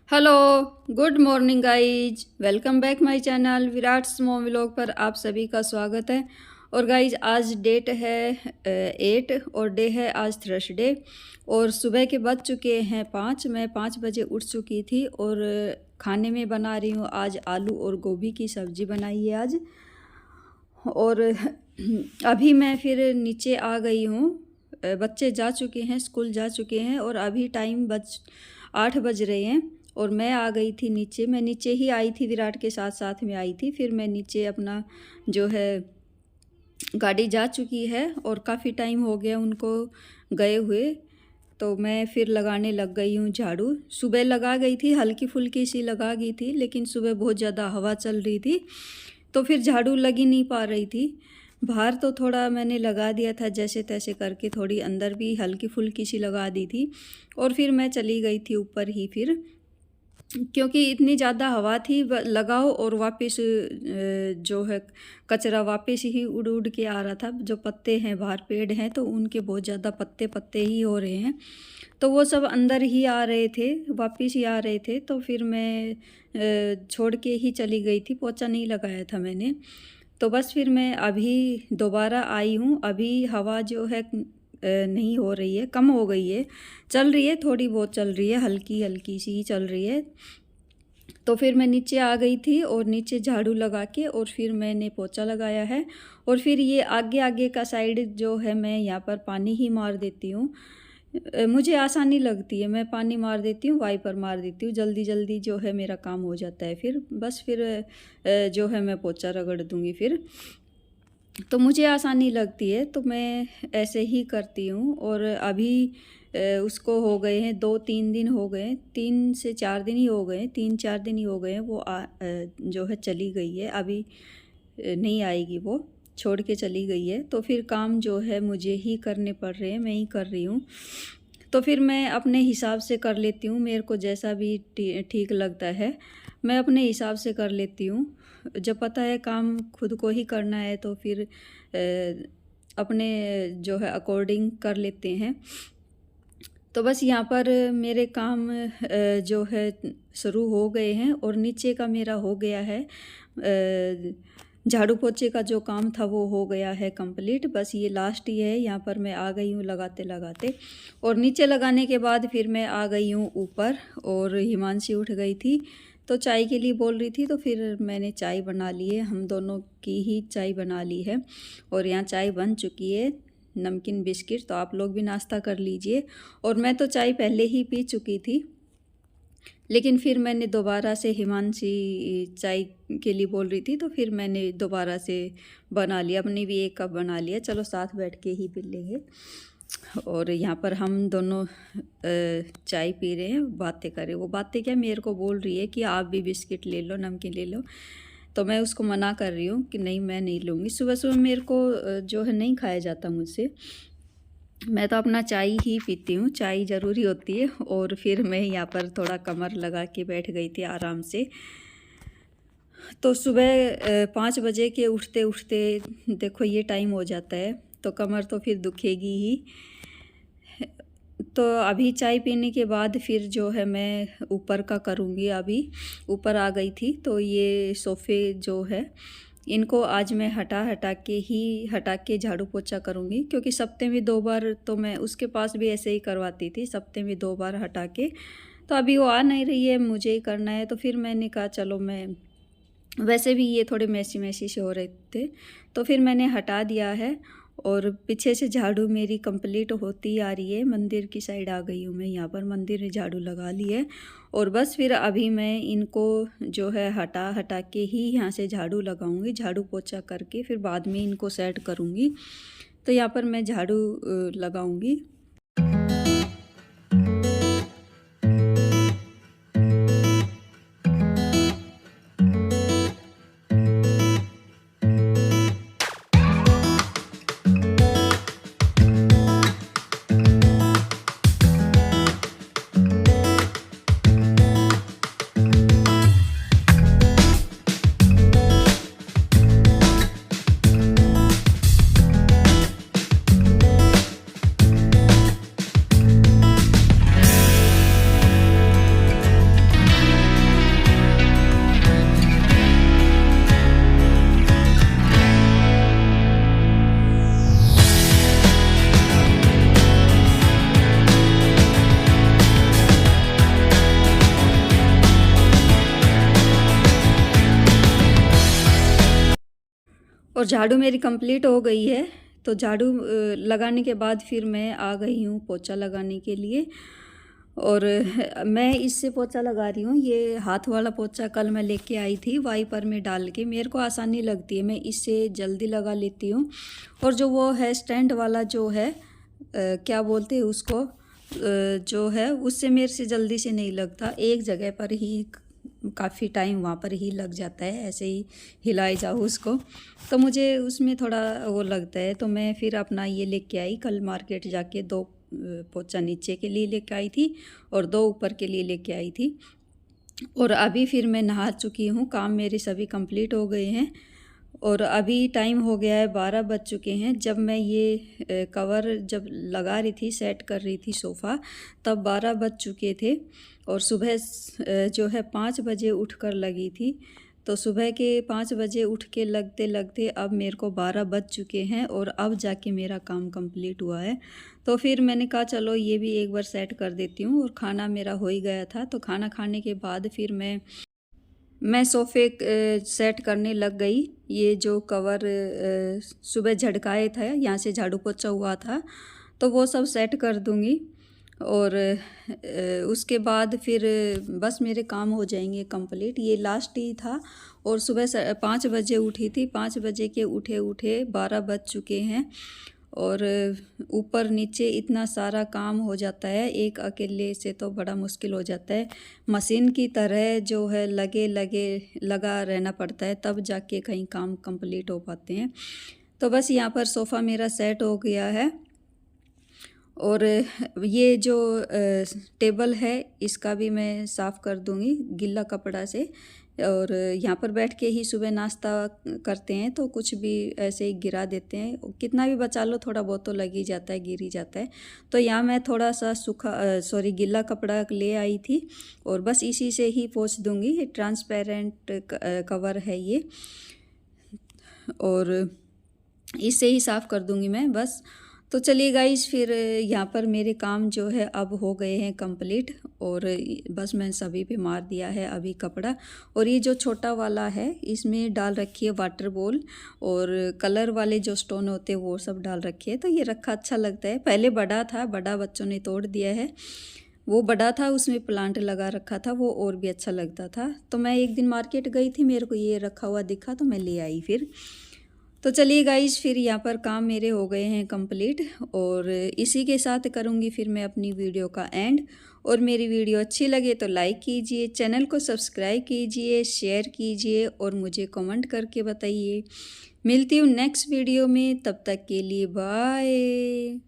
Hello, good morning guys. Welcome back my channel Virat small vlog पर आप सभी का स्वागत है। और गाइज आज डेट है 8 और डे है आज थर्सडे और सुबह के बज चुके हैं 5। मैं 5 बजे उठ चुकी थी और खाने में बना रही हूँ आज आलू और गोभी की सब्ज़ी बनाई है आज। और अभी मैं फिर नीचे आ गई हूँ। बच्चे जा चुके हैं, स्कूल जा चुके हैं और अभी टाइम 8 बज रहे हैं और मैं आ गई थी नीचे। मैं नीचे ही आई थी, विराट के साथ साथ में आई थी। फिर मैं नीचे अपना जो है गाड़ी जा चुकी है और काफ़ी टाइम हो गया उनको गए हुए, तो मैं फिर लगाने लग गई हूँ झाड़ू। सुबह लगा गई थी, हल्की फुल्की सी लगा गई थी, लेकिन सुबह बहुत ज़्यादा हवा चल रही थी तो फिर झाड़ू लग ही नहीं पा रही थी। बाहर तो थोड़ा मैंने लगा दिया था, जैसे तैसे करके थोड़ी अंदर भी हल्की फुल्की सी लगा दी थी और फिर मैं चली गई थी ऊपर ही। फिर क्योंकि इतनी ज़्यादा हवा थी, लगाओ और वापस जो है कचरा वापस ही उड़ उड़ के आ रहा था। जो पत्ते हैं बाहर, पेड़ हैं, तो उनके बहुत ज़्यादा पत्ते पत्ते ही हो रहे हैं, तो वो सब अंदर ही आ रहे थे, वापस ही आ रहे थे। तो फिर मैं छोड़ के ही चली गई थी, पोछा नहीं लगाया था मैंने। तो बस फिर मैं अभी दोबारा आई हूँ। अभी हवा जो है नहीं हो रही है, कम हो गई है, चल रही है, थोड़ी बहुत चल रही है, हल्की हल्की सी ही चल रही है। तो फिर मैं नीचे आ गई थी और नीचे झाड़ू लगा के और फिर मैंने पोछा लगाया है। और फिर ये आगे आगे का साइड जो है मैं यहाँ पर पानी ही मार देती हूँ। मुझे आसानी लगती है, मैं पानी मार देती हूँ, वाइपर मार देती हूँ, जल्दी जल्दी जो है मेरा काम हो जाता है। फिर बस फिर जो है मैं पोछा रगड़ दूँगी फिर, तो मुझे आसानी लगती है, तो मैं ऐसे ही करती हूँ। और अभी उसको हो गए हैं 2-3 दिन हो गए, 3 से 4 दिन ही हो गए, 3-4 दिन ही हो गए हैं। वो जो है चली गई है, अभी नहीं आएगी, वो छोड़ के चली गई है। तो फिर काम जो है मुझे ही करने पड़ रहे हैं, मैं ही कर रही हूँ। तो फिर मैं अपने हिसाब से कर लेती हूँ, मेरे को जैसा भी ठीक लगता है मैं अपने हिसाब से कर लेती हूँ। जब पता है काम खुद को ही करना है तो फिर अपने जो है अकॉर्डिंग कर लेते हैं। तो बस यहाँ पर मेरे काम जो है शुरू हो गए हैं और नीचे का मेरा हो गया है, झाड़ू पोछे का जो काम था वो हो गया है कंप्लीट। बस ये लास्ट ही है, यहाँ पर मैं आ गई हूँ लगाते लगाते। और नीचे लगाने के बाद फिर मैं आ गई हूँ ऊपर और हिमांशी उठ गई थी तो चाय के लिए बोल रही थी, तो फिर मैंने चाय बना ली है, हम दोनों की ही चाय बना ली है। और यहाँ चाय बन चुकी है, नमकीन बिस्किट, तो आप लोग भी नाश्ता कर लीजिए। और मैं तो चाय पहले ही पी चुकी थी, लेकिन फिर मैंने दोबारा से, हिमांशी चाय के लिए बोल रही थी तो फिर मैंने दोबारा से बना लिया, अपनी भी 1 कप बना लिया। चलो साथ बैठ के ही पी लेंगे। और यहाँ पर हम दोनों चाय पी रहे हैं, बातें कर रहे हैं। वो बातें क्या, मेरे को बोल रही है कि आप भी बिस्किट ले लो, नमकीन ले लो, तो मैं उसको मना कर रही हूँ कि नहीं मैं नहीं लूँगी। सुबह सुबह मेरे को जो है नहीं खाया जाता मुझसे, मैं तो अपना चाय ही पीती हूँ, चाय ज़रूरी होती है। और फिर मैं यहाँ पर थोड़ा कमर लगा के बैठ गई थी आराम से। तो सुबह 5 बजे के उठते उठते देखो ये टाइम हो जाता है, तो कमर तो फिर दुखेगी ही। तो अभी चाय पीने के बाद फिर जो है मैं ऊपर का करूँगी। अभी ऊपर आ गई थी तो ये सोफ़े जो है इनको आज मैं हटा के झाड़ू पोछा करूँगी, क्योंकि सप्ते में 2 बार तो मैं उसके पास भी ऐसे ही करवाती थी, सप्ते में 2 बार हटा के। तो अभी वो आ नहीं रही है, मुझे ही करना है, तो फिर मैंने कहा चलो मैं, वैसे भी ये थोड़े मैसी मैसी से हो रहे थे तो फिर मैंने हटा दिया है। और पीछे से झाड़ू मेरी कंप्लीट होती आ रही है, मंदिर की साइड आ गई हूँ मैं, यहाँ पर मंदिर में झाड़ू लगा ली है। और बस फिर अभी मैं इनको जो है हटा के ही यहाँ से झाड़ू लगाऊंगी, झाड़ू पोछा करके फिर बाद में इनको सेट करूँगी। तो यहाँ पर मैं झाड़ू लगाऊंगी। और झाड़ू मेरी कंप्लीट हो गई है। तो झाड़ू लगाने के बाद फिर मैं आ गई हूँ पोछा लगाने के लिए। और मैं इससे पोछा लगा रही हूँ, ये हाथ वाला पोछा कल मैं लेके आई थी वाइपर में डाल के। मेरे को आसानी लगती है, मैं इससे जल्दी लगा लेती हूँ। और जो वो है स्टैंड वाला जो है क्या बोलते हैं उसको, जो है उससे मेरे से जल्दी से नहीं लगता। एक जगह पर ही काफ़ी टाइम वहाँ पर ही लग जाता है, ऐसे ही हिलाए जाओ उसको, तो मुझे उसमें थोड़ा वो लगता है। तो मैं फिर अपना ये लेके आई कल मार्केट जाके, 2 पोछा नीचे के लिए लेके आई थी और 2 ऊपर के लिए लेके आई थी। और अभी फिर मैं नहा चुकी हूँ, काम मेरे सभी कंप्लीट हो गए हैं। और अभी टाइम हो गया है 12 बज चुके हैं। जब मैं ये कवर जब लगा रही थी, सेट कर रही थी सोफ़ा, तब 12 बज चुके थे। और सुबह जो है 5 बजे उठकर लगी थी। तो सुबह के 5 बजे उठ के लगते लगते अब मेरे को 12 बज चुके हैं और अब जाके मेरा काम कंप्लीट हुआ है। तो फिर मैंने कहा चलो ये भी एक बार सेट कर देती हूँ। और खाना मेरा हो ही गया था, तो खाना खाने के बाद फिर मैं सोफ़े सेट करने लग गई। ये जो कवर सुबह झटकाए था, यहाँ से झाड़ू पोछा हुआ था, तो वो सब सेट कर दूँगी। और उसके बाद फिर बस मेरे काम हो जाएंगे कंप्लीट। ये लास्ट ही था। और सुबह 5 बजे उठी थी, 5 बजे के उठे उठे 12 बज चुके हैं। और ऊपर नीचे इतना सारा काम हो जाता है, एक अकेले से तो बड़ा मुश्किल हो जाता है। मशीन की तरह जो है लगा रहना पड़ता है, तब जाके कहीं काम कंप्लीट हो पाते हैं। तो बस यहाँ पर सोफ़ा मेरा सेट हो गया है। और ये जो टेबल है इसका भी मैं साफ़ कर दूँगी गीला कपड़ा से। और यहाँ पर बैठ के ही सुबह नाश्ता करते हैं, तो कुछ भी ऐसे ही गिरा देते हैं, कितना भी बचा लो थोड़ा बहुत तो लग ही जाता है, गिर ही जाता है। तो यहाँ मैं थोड़ा सा गीला कपड़ा ले आई थी और बस इसी से ही पोंछ दूँगी। ये ट्रांसपेरेंट कवर है ये, और इससे ही साफ़ कर दूँगी मैं बस। तो चलिए गाइस, फिर यहाँ पर मेरे काम जो है अब हो गए हैं कंप्लीट। और बस मैं सभी पे मार दिया है अभी कपड़ा। और ये जो छोटा वाला है इसमें डाल रखी है वाटर बॉल, और कलर वाले जो स्टोन होते हैं वो सब डाल रखे हैं। तो ये रखा अच्छा लगता है। पहले बड़ा था, बड़ा बच्चों ने तोड़ दिया है, वो बड़ा था उसमें प्लांट लगा रखा था, वो और भी अच्छा लगता था। तो मैं एक दिन मार्केट गई थी, मेरे को ये रखा हुआ दिखा तो मैं ले आई फिर। तो चलिए गाइस, फिर यहाँ पर काम मेरे हो गए हैं कंप्लीट। और इसी के साथ करूँगी फिर मैं अपनी वीडियो का एंड। और मेरी वीडियो अच्छी लगे तो लाइक कीजिए, चैनल को सब्सक्राइब कीजिए, शेयर कीजिए और मुझे कमेंट करके बताइए। मिलती हूँ नेक्स्ट वीडियो में, तब तक के लिए बाय।